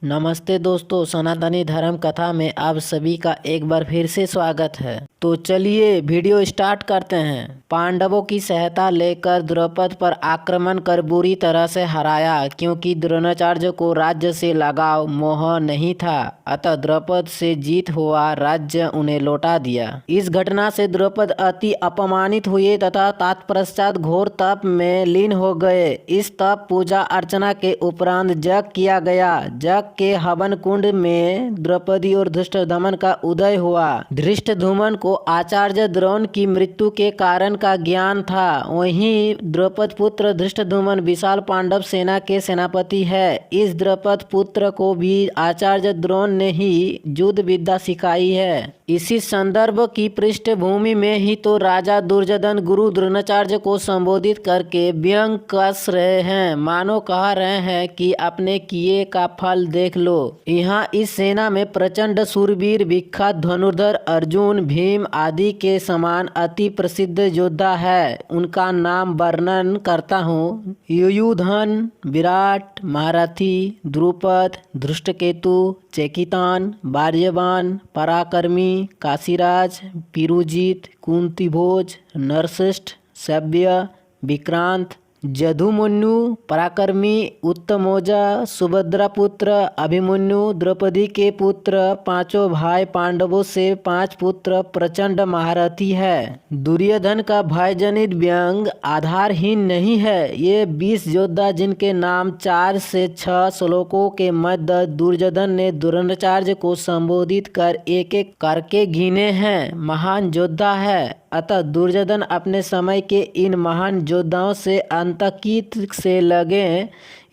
नमस्ते दोस्तों, सनातनी धर्म कथा में आप सभी का एक बार फिर से स्वागत है। तो चलिए वीडियो स्टार्ट करते हैं। पांडवों की सहायता लेकर द्रौपद पर आक्रमण कर बुरी तरह से हराया, क्योंकि द्रोणाचार्य को राज्य से लगाव मोह नहीं था। अतः द्रौपद से जीत हुआ राज्य उन्हें लौटा दिया। इस घटना से द्रौपद अति अपमानित हुए तथा तत्पश्चात घोर तप में लीन हो गए। इस तप पूजा अर्चना के उपरांत जग किया गया। जग के हवन कुंड में द्रौपदी और धृष्टद्युम्न का उदय हुआ। धृष्टद्युम्न को आचार्य द्रोण की मृत्यु के कारण का ज्ञान था। वहीं द्रौपद पुत्र धृष्टद्युम्न विशाल पांडव सेना के सेनापति है। इस द्रौपद पुत्र को भी आचार्य द्रोण ने ही युद्ध विद्या सिखाई है। इसी संदर्भ की पृष्ठभूमि में ही तो राजा दुर्योधन गुरु द्रोणाचार्य को संबोधित करके व्यंग कस रहे हैं। मानो कह रहे हैं कि अपने किए का फल देख लो। यहाँ इस सेना में प्रचंड शूरवीर विख्यात धनुर्धर अर्जुन भीम आदि के समान अति प्रसिद्ध योद्धा है। उनका नाम वर्णन करता हूँ। युयुधन, विराट, महारथी, द्रुपद, धृष्टकेतु, चेकितान, बार्यवान, पराक्रमी, काशीराज, पिरुजित, कुंतीभोज, नरश्रेष्ठ, सभ्य, विक्रांत, जदुमन्यु, पराक्रमी, उत्तमौजा, सुभद्रापुत्र, अभिमन्यु, द्रौपदी के पुत्र, पांचों भाई पांडवों से 5 पुत्र, प्रचंड महारथी है। दुर्योधन का भयजनित व्यंग आधारहीन नहीं है। ये 20 योद्धा जिनके नाम 4 से 6 श्लोकों के मध्य दुर्योधन ने द्रोणाचार्य को संबोधित कर एक एक करके गिने हैं, महान योद्धा है। अतः दुर्योधन अपने समय के इन महान योद्धाओं से अंतकीत से लगे।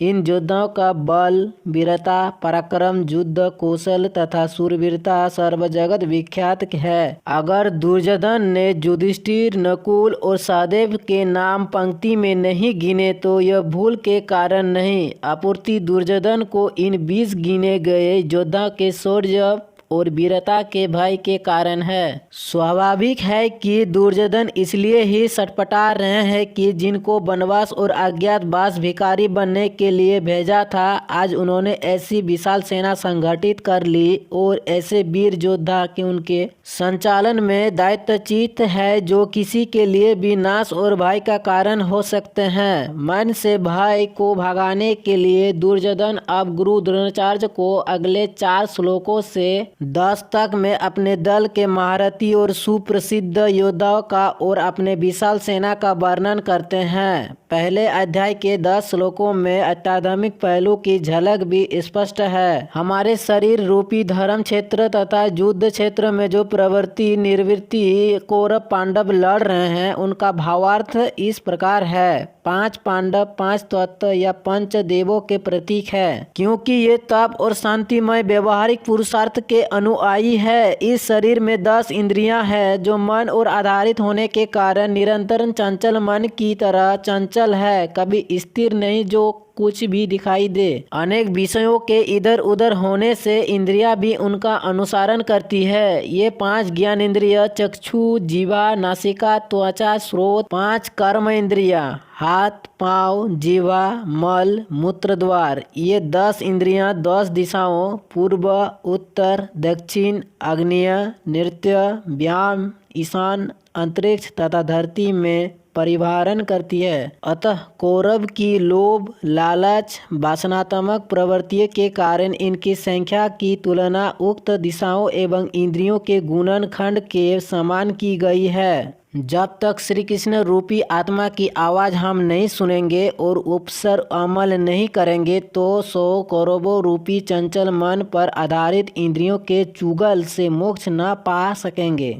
इन योद्धाओं का बल, वीरता, पराक्रम, युद्ध कौशल तथा शूरवीरता सर्व जगत विख्यात है। अगर दुर्योधन ने युधिष्ठिर, नकुल और सहदेव के नाम पंक्ति में नहीं गिने तो यह भूल के कारण नहीं, अपूर्ति दुर्योधन को इन 20 गिने गए योद्धा के शौर्य और वीरता के भय के कारण है। स्वाभाविक है कि दुर्योधन इसलिए ही सटपटा रहे हैं कि जिनको वनवास और अज्ञातवास भिखारी बनने के लिए भेजा था, आज उन्होंने ऐसी विशाल सेना संगठित कर ली और ऐसे वीर योद्धा के उनके संचालन में दायित्वचित है जो किसी के लिए भी नाश और भय का कारण हो सकते हैं। मन से भय को भगाने के लिए दुर्योधन अब गुरु द्रोणाचार्य को अगले 4 श्लोकों से 10 तक में अपने दल के महारथी और सुप्रसिद्ध योद्धाओं का और अपने विशाल सेना का वर्णन करते हैं। पहले अध्याय के 10 श्लोकों में अत्याधुनिक पहलू की झलक भी स्पष्ट है। हमारे शरीर रूपी धर्म क्षेत्र तथा युद्ध क्षेत्र में जो प्रवृत्ति निर्वृत्ति कौरव पांडव लड़ रहे हैं, उनका भावार्थ इस प्रकार है। 5 पांडव 5 तत्व या पंच देवों के प्रतीक है, क्योंकि ये तप और शांतिमय व्यवहारिक पुरुषार्थ के अनुयायी है। इस शरीर में 10 इंद्रियां हैं जो मन और आधारित होने के कारण निरंतर चंचल मन की तरह चंचल है, कभी स्थिर नहीं, जो कुछ भी दिखाई दे। अनेक विषयों के इधर उधर होने से इंद्रियां भी उनका अनुसरण करती है। ये 5 ज्ञान इंद्रिय चक्षु, जीवा, नासिका, त्वचा, श्रोत, 5 कर्म इंद्रियां हाथ, पाँव, जीवा, मल, मूत्र द्वार, ये 10 इंद्रियां 10 दिशाओं पूर्व, उत्तर, दक्षिण, आग्नेय, नृत्य, व्याम, ईशान, अंतरिक्ष तथा धरती में परिवारण करती है। अतः कौरव की लोभ, लालच, वासनात्मक प्रवृत्तियों के कारण इनकी संख्या की तुलना उक्त दिशाओं एवं इंद्रियों के गुणन खंड के समान की गई है। जब तक श्री कृष्ण रूपी आत्मा की आवाज़ हम नहीं सुनेंगे और उपसर अमल नहीं करेंगे तो 100 कौरवों रूपी चंचल मन पर आधारित इंद्रियों के चुगल से मोक्ष न पा सकेंगे।